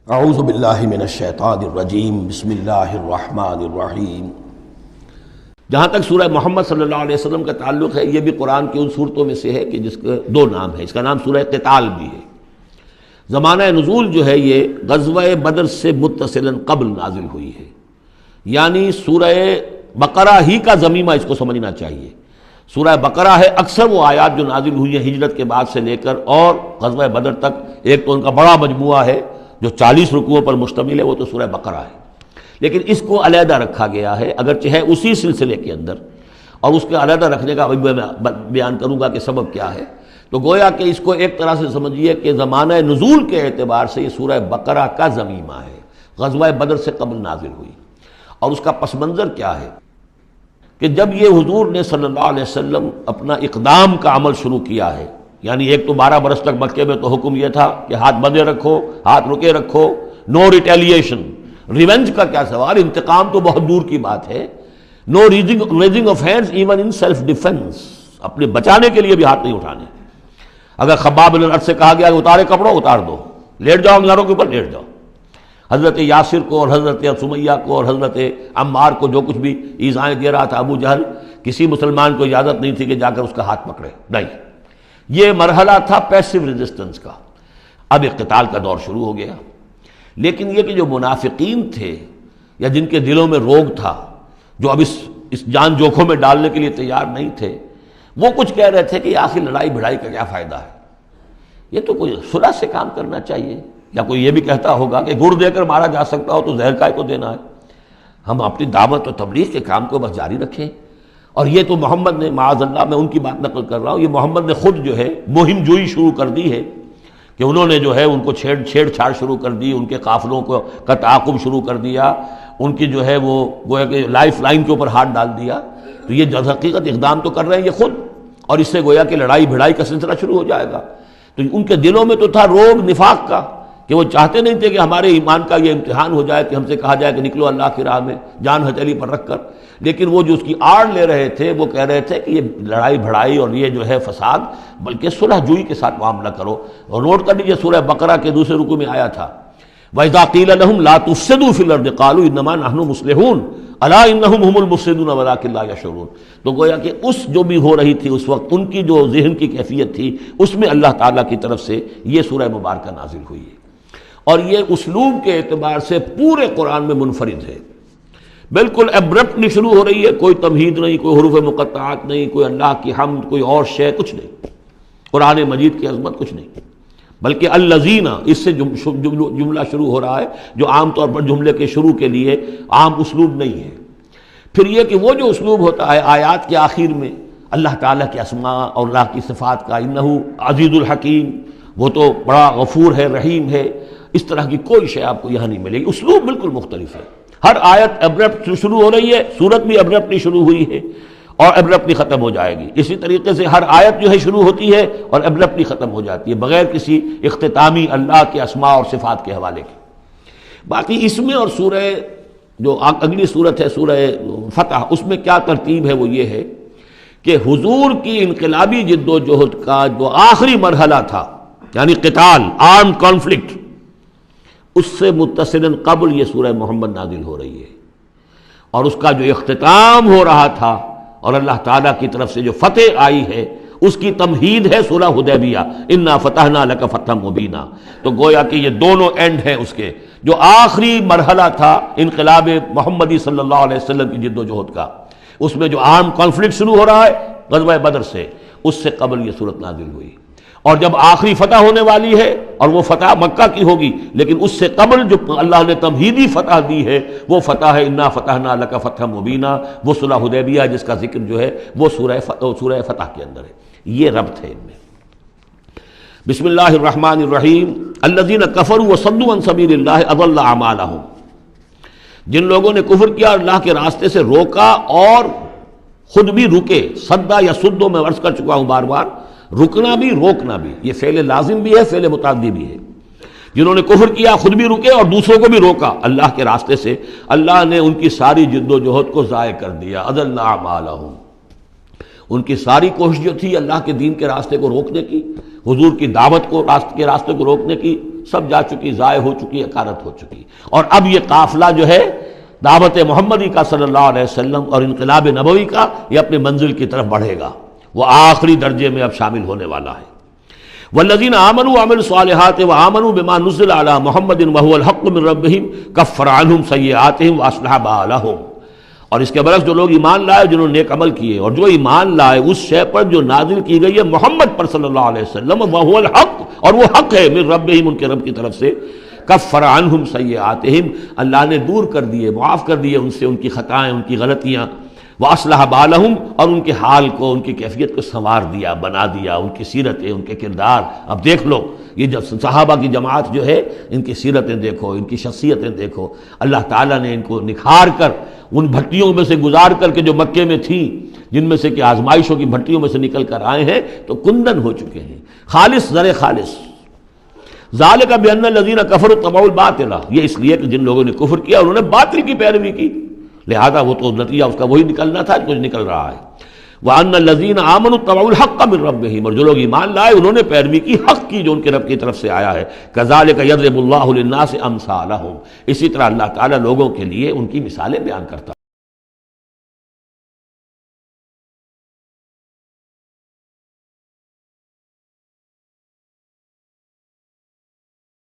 اعوذ باللہ من الشیطان الرجیم بسم اللہ الرحمن الرحیم۔ جہاں تک سورہ محمد صلی اللہ علیہ وسلم کا تعلق ہے، یہ بھی قرآن کی ان صورتوں میں سے ہے کہ جس کے دو نام ہے۔ اس کا نام سورہ قتال بھی ہے۔ زمانہ نزول جو ہے یہ غزوہ بدر سے متصلاً قبل نازل ہوئی ہے، یعنی سورہ بقرہ ہی کا ضمیمہ اس کو سمجھنا چاہیے۔ سورہ بقرہ ہے، اکثر وہ آیات جو نازل ہوئی ہیں ہجرت کے بعد سے لے کر اور غزوہ بدر تک، ایک تو ان کا بڑا مجموعہ ہے جو 40 رکوعوں پر مشتمل ہے، وہ تو سورہ بقرہ ہے، لیکن اس کو علیحدہ رکھا گیا ہے، اگرچہ ہے اسی سلسلے کے اندر، اور اس کے علیحدہ رکھنے کا میں بیان کروں گا کہ سبب کیا ہے۔ تو گویا کہ اس کو ایک طرح سے سمجھیے کہ زمانہ نزول کے اعتبار سے یہ سورہ بقرہ کا ضمیمہ ہے، غزوہ بدر سے قبل نازل ہوئی۔ اور اس کا پس منظر کیا ہے کہ جب یہ حضور نے صلی اللہ علیہ وسلم اپنا اقدام کا عمل شروع کیا ہے، یعنی ایک تو 12 برس تک مکے میں تو حکم یہ تھا کہ ہاتھ بندھے رکھو، ہاتھ رکے رکھو، نو ریٹیلیشن، ریونج کا کیا سوال، انتقام تو بہت دور کی بات ہے، no raising of hands even in self defence, اپنے بچانے کے لیے بھی ہاتھ نہیں اٹھانے۔ اگر خباب بن الارت سے کہا گیا کہ اتارے کپڑوں اتار دو، لیٹ جاؤ انگاروں کے اوپر لیٹ جاؤ، حضرت یاسر کو اور حضرت سمیہ کو اور حضرت عمار کو جو کچھ بھی ایذائیں دے رہا تھا ابو جہل، کسی مسلمان کو اجازت نہیں تھی کہ جا کر اس کا ہاتھ پکڑے، نہیں۔ یہ مرحلہ تھا پیسو ریزسٹنس کا۔ اب اقتتال کا دور شروع ہو گیا، لیکن یہ کہ جو منافقین تھے یا جن کے دلوں میں روگ تھا، جو اب اس جان جوکھوں میں ڈالنے کے لیے تیار نہیں تھے، وہ کچھ کہہ رہے تھے کہ آخر لڑائی بھڑائی کا کیا فائدہ ہے، یہ تو کوئی صلح سے کام کرنا چاہیے۔ یا کوئی یہ بھی کہتا ہوگا کہ گڑ دے کر مارا جا سکتا ہو تو زہر کائے کو دینا ہے، ہم اپنی دعوت و تبلیغ کے کام کو بس جاری رکھیں۔ اور یہ تو محمد نے، معاذ اللہ میں ان کی بات نقل کر رہا ہوں، یہ محمد نے خود جو ہے مہم جوئی شروع کر دی ہے کہ انہوں نے جو ہے ان کو چھیڑ چھاڑ شروع کر دی، ان کے قافلوں کا تعاقب شروع کر دیا، ان کی جو ہے وہ گویا کہ لائف لائن کے اوپر ہاتھ ڈال دیا۔ تو یہ جو حقیقت اقدام تو کر رہے ہیں یہ خود، اور اس سے گویا کہ لڑائی بھڑائی کا سلسلہ شروع ہو جائے گا۔ تو ان کے دلوں میں تو تھا روگ نفاق کا، کہ وہ چاہتے نہیں تھے کہ ہمارے ایمان کا یہ امتحان ہو جائے کہ ہم سے کہا جائے کہ نکلو اللہ کی راہ میں جان ہتھیلی پر رکھ کر، لیکن وہ جو اس کی آڑ لے رہے تھے وہ کہہ رہے تھے کہ یہ لڑائی بھڑائی اور یہ جو ہے فساد، بلکہ صلح جوئی کے ساتھ معاملہ کرو۔ اور نوٹ کر لیجیے سورہ بقرہ کے دوسرے رکوع میں آیا تھا وَإِذَا قِيلَ لَهُمْ لَا تُفْسِدُوا فِي الْأَرْضِ قَالُوا إِنَّمَا نَحْنُ مُصْلِحُونَ أَلَا إِنَّهُمْ هُمُ الْمُفْسِدُونَ وَلَٰكِن لَا يَشْعُرُونَ۔ تو گویا کہ اس جو بھی ہو رہی تھی اس وقت، ان کی جو ذہن کی کیفیت تھی، اس میں اللہ تعالیٰ کی طرف سے یہ سورہ مبارکہ نازل ہوئی ہے، اور یہ اسلوب کے اعتبار سے پورے قرآن میں منفرد ہے۔ بالکل ابرپٹلی شروع ہو رہی ہے، کوئی تمہید نہیں، کوئی حروف مقطعات نہیں، کوئی اللہ کی حمد، کوئی اور شے، کچھ نہیں، قرآن مجید کی عظمت کچھ نہیں، بلکہ الذین، اس سے جملہ شروع ہو رہا ہے جو عام طور پر جملے کے شروع کے لیے عام اسلوب نہیں ہے۔ پھر یہ کہ وہ جو اسلوب ہوتا ہے آیات کے آخر میں اللہ تعالیٰ کے اسماء اور اللہ کی صفات کا، انہ عزیز الحکیم، وہ تو بڑا غفور ہے، رحیم ہے، اس طرح کی کوئی شے آپ کو یہاں نہیں ملے گی۔ اسلوب بالکل مختلف ہے، ہر آیت ابرپٹ شروع ہو رہی ہے، سورت بھی ابرپٹلی شروع ہوئی ہے اور ابرپٹلی ختم ہو جائے گی۔ اسی طریقے سے ہر آیت جو ہے شروع ہوتی ہے اور ابرپٹلی ختم ہو جاتی ہے، بغیر کسی اختتامی اللہ کے اسماء اور صفات کے حوالے کے۔ باقی اس میں اور سورہ جو اگلی صورت ہے سورہ فتح، اس میں کیا ترتیب ہے وہ یہ ہے کہ حضور کی انقلابی جد و جہد کا جو آخری مرحلہ تھا، یعنی قتال، آرم کانفلکٹ، اس سے متصلاً قبل یہ سورہ محمد نازل ہو رہی ہے، اور اس کا جو اختتام ہو رہا تھا اور اللہ تعالیٰ کی طرف سے جو فتح آئی ہے اس کی تمہید ہے سورہ حدیبیہ، انا فتحنا لک فتحا مبینا۔ تو گویا کہ یہ دونوں اینڈ ہیں اس کے، جو آخری مرحلہ تھا انقلاب محمدی صلی اللہ علیہ وسلم کی جد و جہد کا، اس میں جو عام کانفلکٹ شروع ہو رہا ہے غزوہ بدر سے، اس سے قبل یہ صورت نازل ہوئی۔ اور جب آخری فتح ہونے والی ہے اور وہ فتح مکہ کی ہوگی، لیکن اس سے قبل جو اللہ نے تمہیدی فتح دی ہے وہ فتح ہے انا فتحنا لک فتحا مبینا، وہ صلح حدیبیہ جس کا ذکر جو ہے وہ سورہ فتح کے اندر ہے۔ یہ ربط ہے ان میں۔ بسم اللہ الرحمن الرحیم۔ الذین کفروا وصدوا عن سبیل اللہ اضل اعمالہم، جن لوگوں نے کفر کیا اور اللہ کے راستے سے روکا اور خود بھی رکے، صدا یا صدو میں عرض کر چکا ہوں بار بار، رکنا بھی روکنا بھی، یہ فعل لازم بھی ہے، فعل متعدی بھی ہے۔ جنہوں نے کفر کیا خود بھی رکے اور دوسروں کو بھی روکا اللہ کے راستے سے، اللہ نے ان کی ساری جد و جہد کو ضائع کر دیا، اضل اعمالہم، ان کی ساری کوشش جو تھی اللہ کے دین کے راستے کو روکنے کی، حضور کی دعوت کو کے راستے کو روکنے کی، سب جا چکی، ضائع ہو چکی، اکارت ہو چکی۔ اور اب یہ قافلہ جو ہے دعوت محمدی کا صلی اللہ علیہ وسلم اور انقلاب نبوی کا، یہ اپنے منزل کی طرف بڑھے گا، وہ آخری درجے میں اب شامل ہونے والا ہے۔ والذین آمنوا وعملوا الصالحات وآمنوا بما نزل علی محمد وهو الحق من ربهم کفر عنہم سیئاتہم واصلح بالہم۔ اور اس کے برعکس جو لوگ ایمان لائے، جنہوں نے نیک عمل کیے، اور جو ایمان لائے اس شے پر جو نازل کی گئی ہے محمد پر صلی اللہ علیہ وسلم، وهو الحق، اور وہ حق ہے، من ربهم، ان کے رب کی طرف سے، کفر عنہم سیئاتہم، اللہ نے دور کر دیے، معاف کر دیے ان سے ان کی خطائیں، ان کی غلطیاں، واصلح بالہم، اور ان کے حال کو، ان کی کیفیت کو سنوار دیا، بنا دیا، ان کی سیرتیں، ان کے کردار۔ اب دیکھ لو یہ جب صحابہ کی جماعت جو ہے، ان کی سیرتیں دیکھو، ان کی شخصیتیں دیکھو، اللہ تعالیٰ نے ان کو نکھار کر ان بھٹیوں میں سے گزار کر کے جو مکے میں تھیں، جن میں سے کہ آزمائشوں کی بھٹیوں میں سے نکل کر آئے ہیں، تو کندن ہو چکے ہیں، خالص زر خالص۔ ذالک بان الذین کفروا اتبعوا الباطل، یہ اس لیے کہ جن لوگوں نے کفر کیا انہوں نے باطل کی پیروی کی، لہذا وہ تو نتیجہ اس کا وہی نکلنا تھا جو نکل رہا ہے۔ وَأَنَّ الَّذِينَ آمَنُوا اتَّبَعُوا الْحَقَّ مِن رَبِّهِمْ، اور جو لوگ ایمان لائے انہوں نے پیروی کی حق کی جو ان کے رب کی طرف سے آیا ہے۔ كَذَلِكَ يَضْرِبُ اللَّهُ لِلنَّاسِ أَمْثَالَهُمْ، اسی طرح اللہ تعالیٰ لوگوں کے لیے ان کی مثالیں بیان کرتا ہے۔